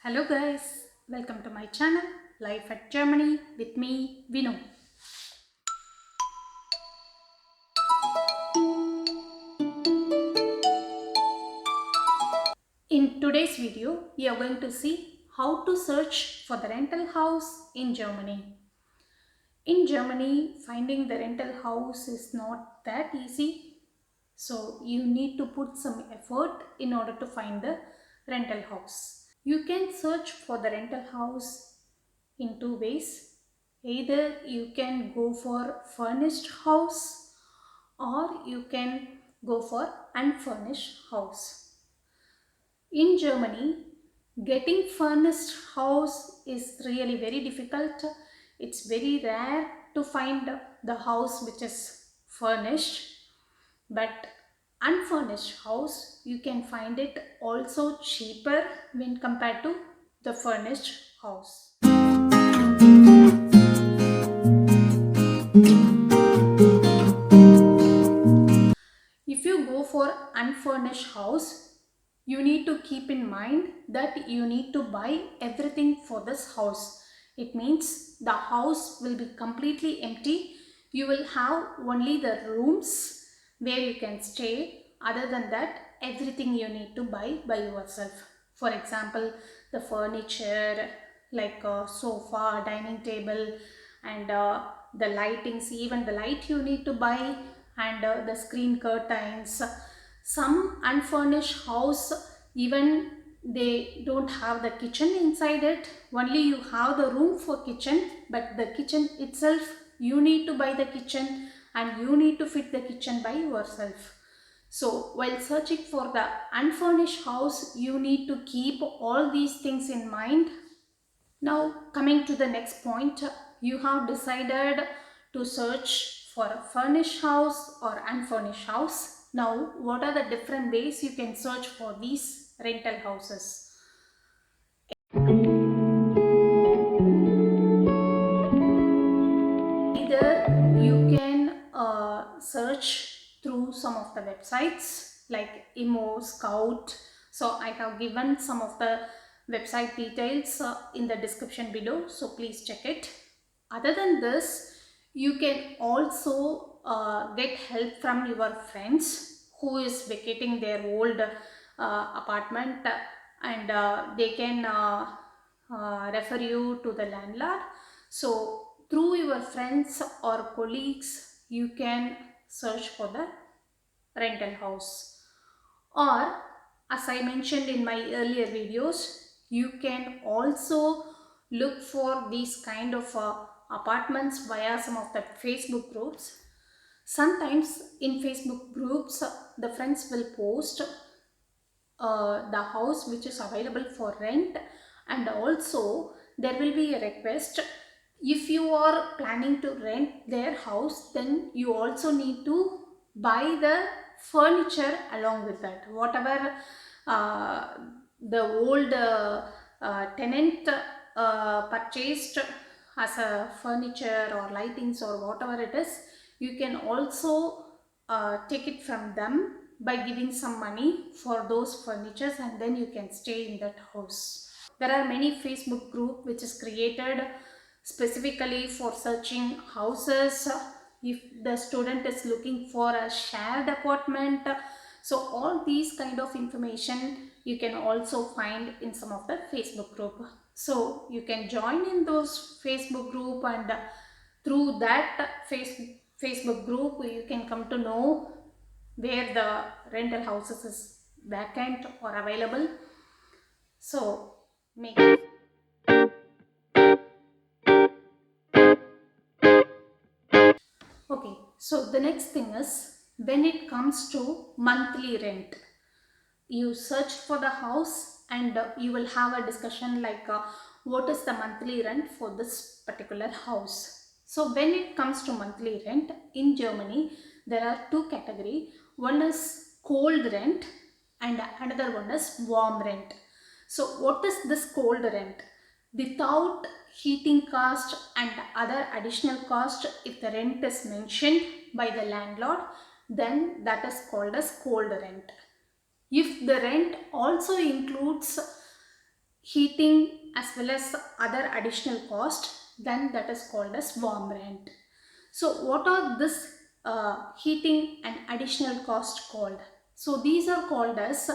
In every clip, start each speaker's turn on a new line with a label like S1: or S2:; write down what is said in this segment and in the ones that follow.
S1: Hello guys, welcome to my channel Life at Germany with me Vinu. In today's video, we are going to see how to search for the rental house in Germany. In Germany, finding the rental house is not that easy. So you need to put some effort in order to find the rental house. You can search for the rental house in two ways. Either you can go for furnished house or you can go for unfurnished house. In Germany, getting furnished house is really very difficult. It's very rare to find the house which is furnished, but unfurnished house you can find it also cheaper when compared to the furnished house. If you go for unfurnished house, you need to keep in mind that you need to buy everything for this house. It means the house will be completely empty. You will have only the rooms where you can stay. Other than that, everything you need to buy by yourself. For example, the furniture like a sofa, dining table, and the lightings, even the light you need to buy, and the screen curtains. Some unfurnished house, even they don't have the kitchen inside it, only you have the room for kitchen, but the kitchen itself you need to buy the kitchen and you need to fit the kitchen by yourself. So while searching for the unfurnished house, you need to keep all these things in mind. Now coming to the next point, you have decided to search for a furnished house or unfurnished house. Now what are the different ways you can search for these rental houses? Either you can search through some of the websites like Imo, Scout. So I have given some of the website details in the description below, so please check it. Other than this, you can also get help from your friends who is vacating their old apartment, and they can refer you to the landlord. So through your friends or colleagues, you can search for the rental house. Or as I mentioned in my earlier videos, you can also look for these kind of apartments via some of the Facebook groups. Sometimes in Facebook groups, the friends will post the house which is available for rent, and also there will be a request. If you are planning to rent their house, then you also need to buy the furniture along with that. Whatever uh, the old tenant purchased as a furniture or lightings or whatever it is, you can also take it from them by giving some money for those furnitures, and then you can stay in that house. There are many Facebook group which is created specifically for searching houses. If the student is looking for a shared apartment, so all these kind of information you can also find in some of the Facebook group. So you can join in those Facebook group, and through that Facebook group you can come to know where the rental houses is vacant or available. So make Okay, so the next thing is, when it comes to monthly rent, you search for the house and you will have a discussion like what is the monthly rent for this particular house. So when it comes to monthly rent in Germany, there are two categories. One is cold rent and another one is warm rent. So what is this cold rent? Without heating cost and other additional cost, if the rent is mentioned by the landlord, then that is called as cold rent. If the rent also includes heating as well as other additional cost, then that is called as warm rent. So what are this heating and additional cost called? So these are called as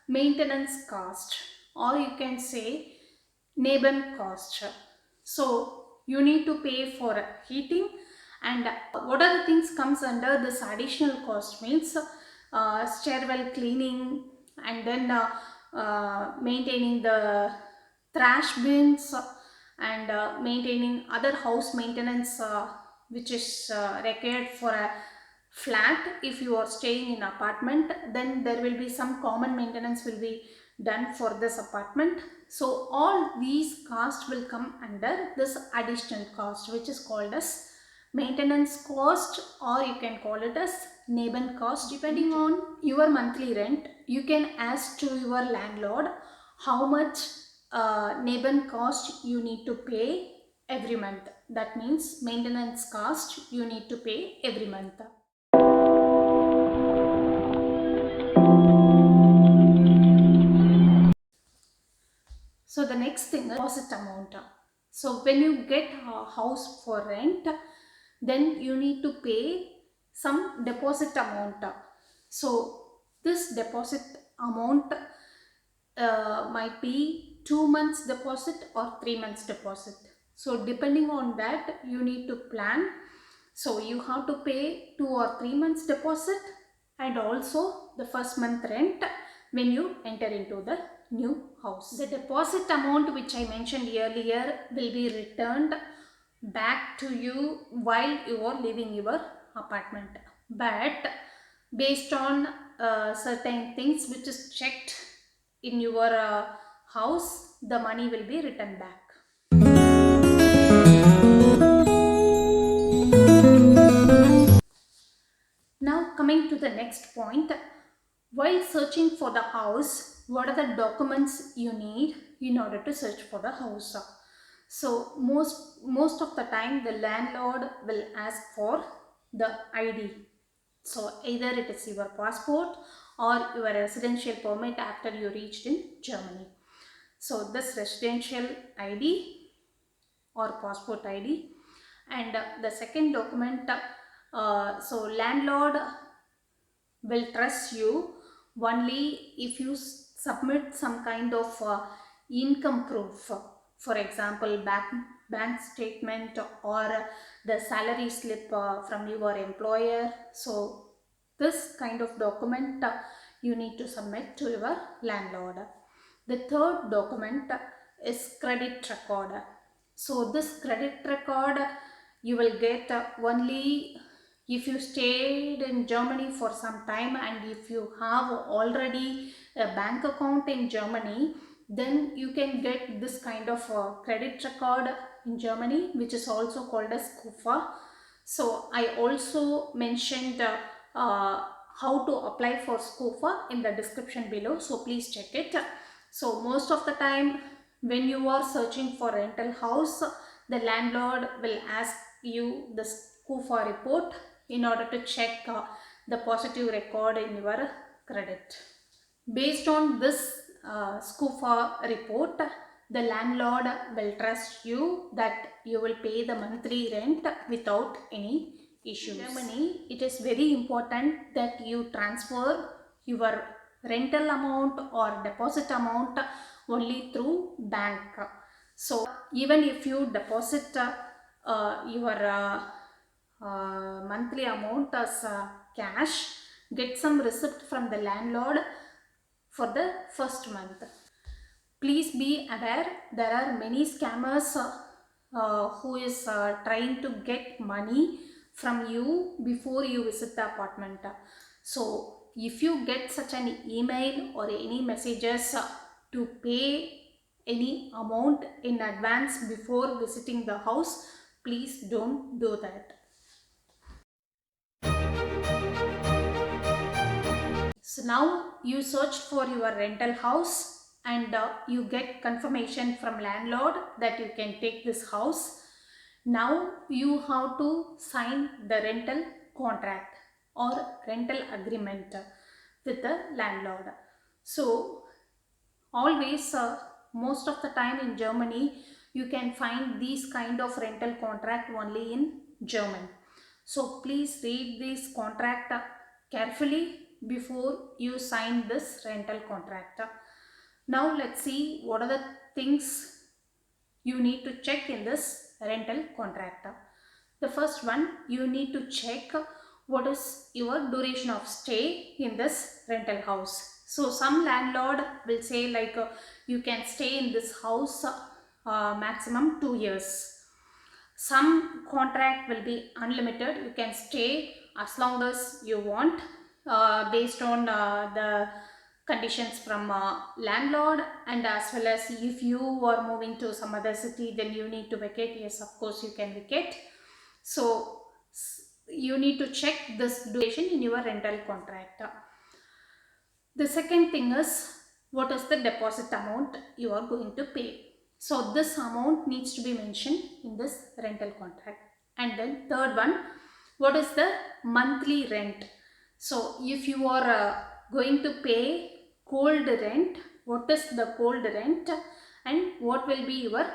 S1: maintenance cost, or you can say neighbor cost. So you need to pay for heating, and what are the things comes under this additional cost means stairwell cleaning, and then maintaining the trash bins, and maintaining other house maintenance which is required for a flat. If you are staying in apartment, then there will be some common maintenance will be done for this apartment. So all these costs will come under this additional cost, which is called as maintenance cost, or you can call it as neighbor cost. Depending on your monthly rent, you can ask to your landlord how much neighbor cost you need to pay every month. That means maintenance cost you need to pay every month. So the next thing is deposit amount. So when you get a house for rent, then you need to pay some deposit amount. So this deposit amount might be 2 months deposit or 3 months deposit. So depending on that, you need to plan. So you have to pay 2 or 3 months deposit, and also the first month rent when you enter into the new house. The deposit amount which I mentioned earlier will be returned back to you while you are living your apartment, but based on certain things which is checked in your house, the money will be returned back. Now coming to the next point, while searching for the house, what are the documents you need in order to search for the house? So most of the time the landlord will ask for the ID. So either it is your passport or your residential permit after you reached in Germany. So this residential ID or passport ID, and the second document, so landlord will trust you only if you submit some kind of income proof. For example, bank statement or the salary slip from your employer. So this kind of document you need to submit to your landlord. The third document is credit record. So this credit record you will get only if you stayed in Germany for some time, and if you have already a bank account in Germany, then you can get this kind of credit record in Germany, which is also called as Schufa. So I also mentioned how to apply for Schufa in the description below, so please check it. So most of the time when you are searching for rental house, the landlord will ask you the Schufa report in order to check the positive record in your credit. Based on this Schufa report, the landlord will trust you that you will pay the monthly rent without any issues. In Germany, it is very important that you transfer your rental amount or deposit amount only through bank. So even if you deposit your monthly amount as cash, get some receipt from the landlord for the first month. Please be aware, there are many scammers who is trying to get money from you before you visit the apartment. So if you get such an email or any messages to pay any amount in advance before visiting the house, please don't do that. So now you search for your rental house, and you get confirmation from landlord that you can take this house. Now you have to sign the rental contract or rental agreement with the landlord. So always most of the time in Germany you can find these kind of rental contract only in German. So please read this contract carefully before you sign this rental contract. Now let's see what are the things you need to check in this rental contract. The first one, you need to check what is your duration of stay in this rental house. So some landlord will say like you can stay in this house maximum 2 years. Some contract will be unlimited, you can stay as long as you want based on the conditions from landlord, and as well as if you are moving to some other city then you need to vacate, yes of course you can vacate. So you need to check this duration in your rental contract. The second thing is, what is the deposit amount you are going to pay. So this amount needs to be mentioned in this rental contract. And then third one, what is the monthly rent. So if you are going to pay cold rent, what is the cold rent and what will be your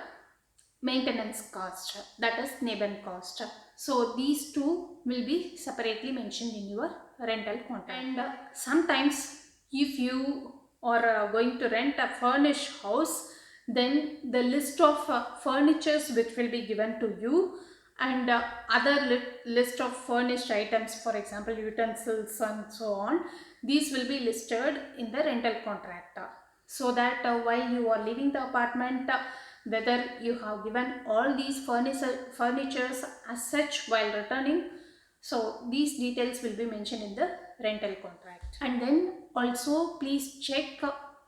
S1: maintenance cost, that is Neben cost. So these two will be separately mentioned in your rental contract. And sometimes if you are going to rent a furnished house, then the list of furnitures which will be given to you and other list of furnished items, for example utensils and so on, these will be listed in the rental contract, so that while you are leaving the apartment, whether you have given all these furnitures as such while returning, so these details will be mentioned in the rental contract. And then also please check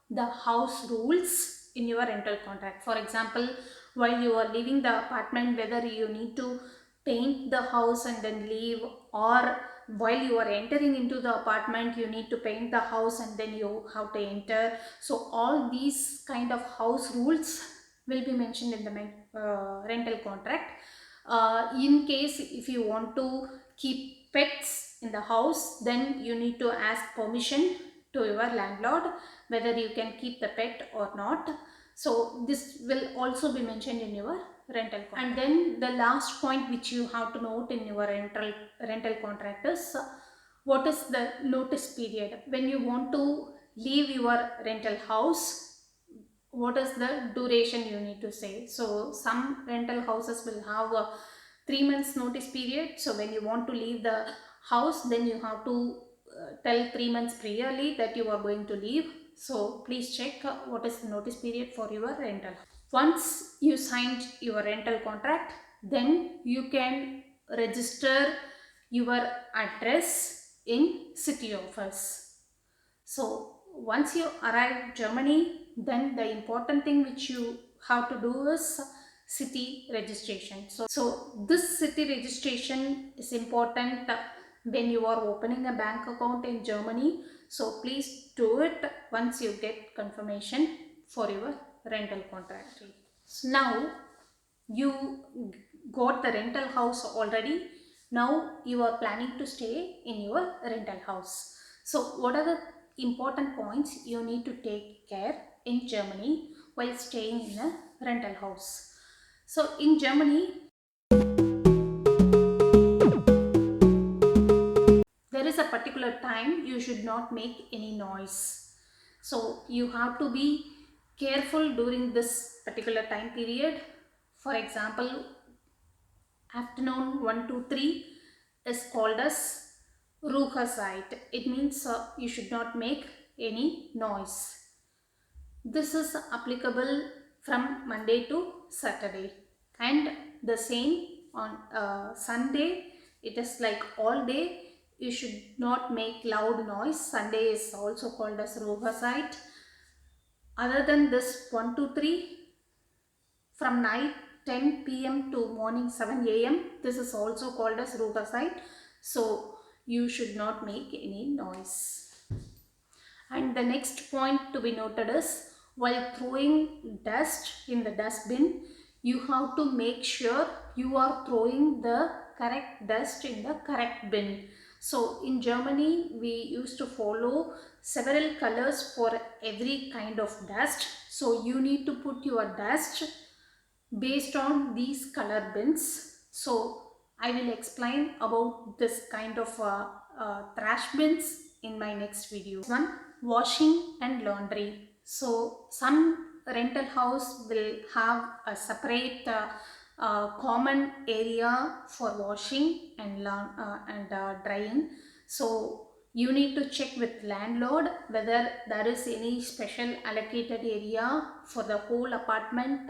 S1: the house rules in your rental contract. For example, while you are leaving the apartment, whether you need to paint the house and then leave, or while you are entering into the apartment you need to paint the house and then you have to enter. So all these kind of house rules will be mentioned in the rental contract. In case if you want to keep pets in the house, then you need to ask permission to your landlord whether you can keep the pet or not. So this will also be mentioned in your rental contract. And then the last point which you have to note in your rental contract is what is the notice period. When you want to leave your rental house, what is the duration you need to say. So some rental houses will have a 3 months notice period. So when you want to leave the house, then you have to tell 3 months priorly that you are going to leave. So please check what is the notice period for your rental. Once you signed your rental contract, then you can register your address in city office. So once you arrive Germany, then the important thing which you have to do is city registration. So this city registration is important when you are opening a bank account in Germany. So please do it once you get confirmation for your rental contract. So now you got the rental house already. Now you are planning to stay in your rental house. So what are the important points you need to take care in Germany while staying in a rental house? So in Germany, there is a particular time you should not make any noise. So you have to be careful during this particular time period. For example, afternoon 1 to 3 is called as Ruhezeit. It means you should not make any noise. This is applicable from Monday to Saturday, and the same on Sunday. It is like all day you should not make loud noise. Sunday is also called as Ruhezeit. Other than this 1 to 3, from night 10 p.m. to morning 7 a.m. this is also called as Ruhezeit. So you should not make any noise. And the next point to be noted is, while throwing dust in the dustbin, you have to make sure you are throwing the correct dust in the correct bin. So in Germany, we used to follow several colors for every kind of dust. So you need to put your dust based on these color bins. So I will explain about this kind of trash bins in my next video. One, washing and laundry. So some rental house will have a separate common area for washing and drying. So you need to check with landlord whether there is any special allocated area for the whole apartment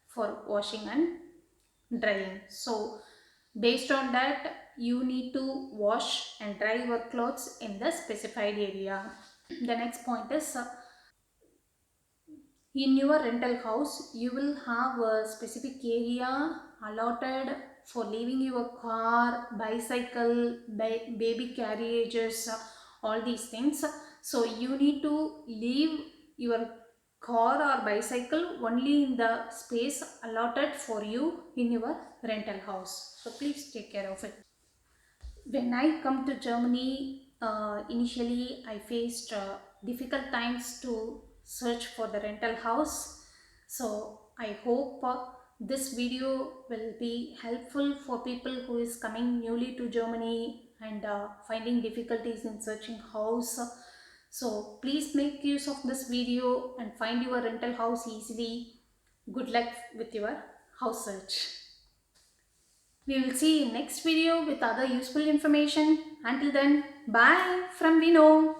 S1: for washing and drying. So based on that, you need to wash and dry your clothes in the specified area. The next point is in your rental house, you will have a specific area allotted for leaving your car, bicycle, baby carriages, all these things. So you need to leave your car or bicycle only in the space allotted for you in your rental house. So please take care of it. When I come to Germany, initially I faced difficult times to search for the rental house. So I hope this video will be helpful for people who is coming newly to Germany and finding difficulties in searching house. So please make use of this video and find your rental house easily. Good luck with your house search. We will see in next video with other useful information. Until then, bye from Vino.